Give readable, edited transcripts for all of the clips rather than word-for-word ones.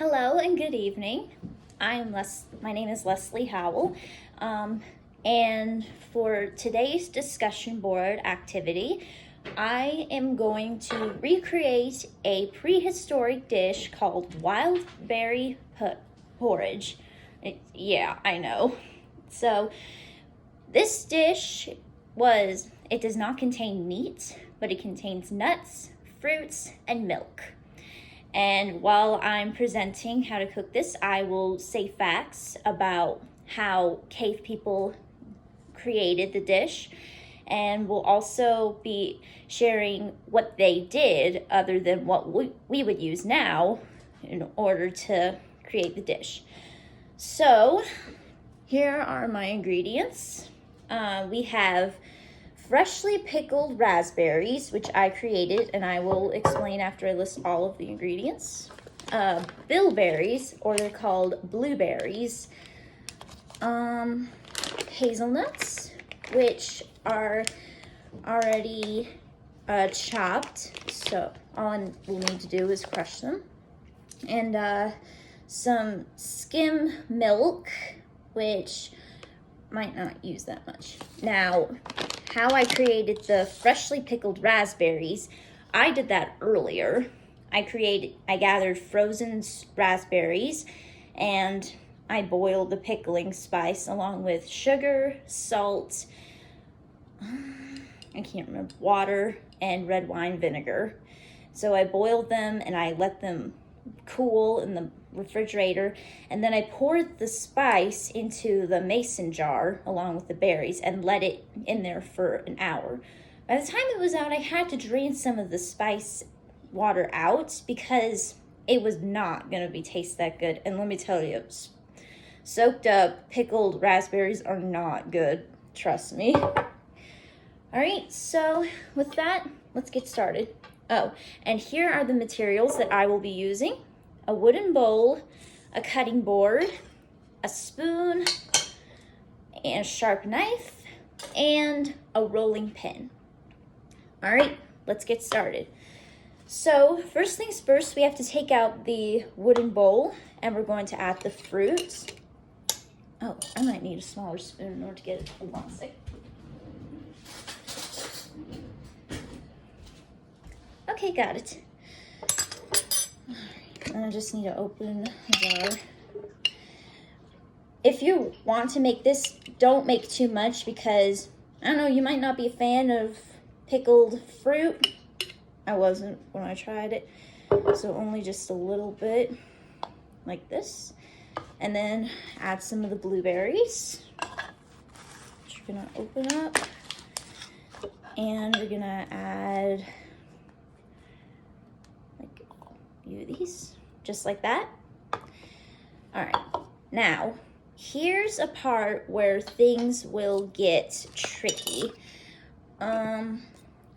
Hello and good evening. My name is Leslie Howell, and for today's discussion board activity, I am going to recreate a prehistoric dish called wild berry porridge. Yeah, I know. So this dish it does not contain meat, but it contains nuts, fruits, and milk. And while I'm presenting how to cook this, I will say facts about how cave people created the dish. And we'll also be sharing what they did other than what we would use now in order to create the dish. So here are my ingredients. We have freshly pickled raspberries, which I created, and I will explain after I list all of the ingredients. Bilberries, or they're called blueberries. Hazelnuts, which are already chopped, so all we'll need to do is crush them. And some skim milk, which might not use that much. Now, how I created the freshly pickled raspberries, I did that earlier. I gathered frozen raspberries and I boiled the pickling spice along with sugar, salt, I can't remember, water, and red wine vinegar. So I boiled them and I let them cool in the refrigerator, and then I poured the spice into the mason jar along with the berries and let it in there for an hour. By the time it was out, I had to drain some of the spice water out because it was not going to taste that good. And let me tell you, soaked up pickled raspberries are not good, trust me. All right, so with that, let's get started. Oh, and here are the materials that I will be using: a wooden bowl, a cutting board, a spoon, and a sharp knife, and a rolling pin. All right, let's get started. So first things first, we have to take out the wooden bowl, and we're going to add the fruit. Oh, I might need a smaller spoon in order to get it. Hold on a sec. Okay, got it. I just need to open the jar. If you want to make this, don't make too much because, I don't know, you might not be a fan of pickled fruit. I wasn't when I tried it. So only just a little bit, like this. And then add some of the blueberries, which you're gonna open up. And we're gonna add these, just like that. All right, now here's a part where things will get tricky.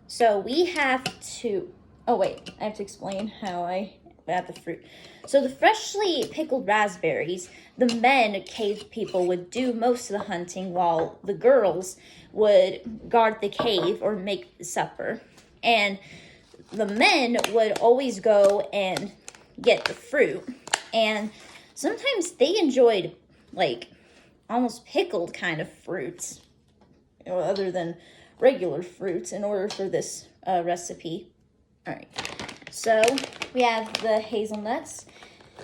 So we have to, oh wait, I have to explain how I add the fruit. So the freshly pickled raspberries, the cave people would do most of the hunting while the girls would guard the cave or make supper. And the men would always go and get the fruit, and sometimes they enjoyed like almost pickled kind of fruits, other than regular fruits, in order for this recipe. All right, so we have the hazelnuts,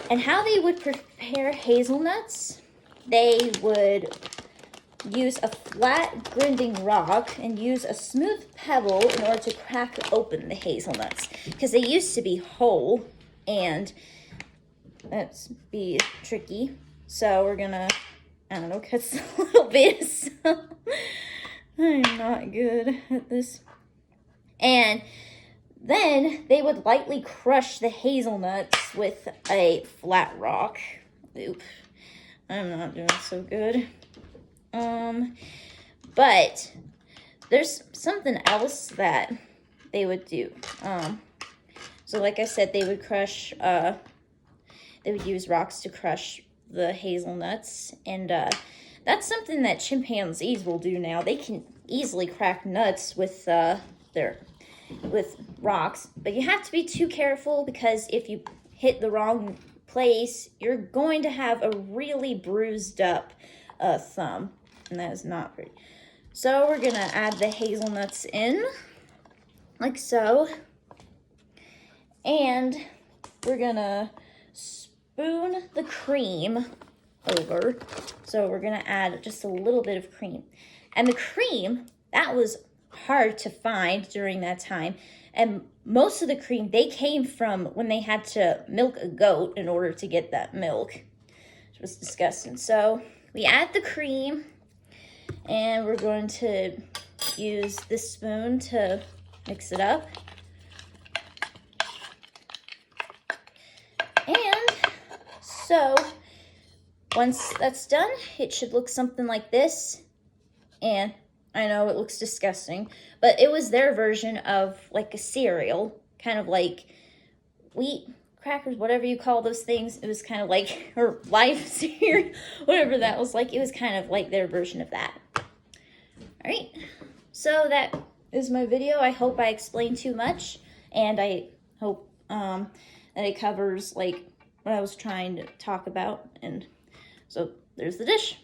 and how they would prepare hazelnuts, they would use a flat grinding rock and use a smooth pebble in order to crack open the hazelnuts, because they used to be whole, and that's be tricky. So we're gonna, I don't know, cut a little bit. So I'm not good at this. And then they would lightly crush the hazelnuts with a flat rock. Oop, I'm not doing so good. But there's something else that they would do. So like I said, they would crush, they would use rocks to crush the hazelnuts. And that's something that chimpanzees will do now. They can easily crack nuts with rocks. But you have to be too careful, because if you hit the wrong place, you're going to have a really bruised up thumb, and that is not pretty. So we're gonna add the hazelnuts in, like so, and we're gonna spoon the cream over. So we're gonna add just a little bit of cream. And the cream, that was hard to find during that time. And most of the cream, they came from when they had to milk a goat in order to get that milk. It was disgusting. So we add the cream, and we're going to use this spoon to mix it up. And so once that's done, it should look something like this. And I know it looks disgusting, but it was their version of like a cereal, kind of like wheat crackers, whatever you call those things. It was kind of like, or life cereal, whatever that was like. It was kind of like their version of that. All right, so that is my video. I hope I explained too much, and I hope that it covers like what I was trying to talk about. And so there's the dish.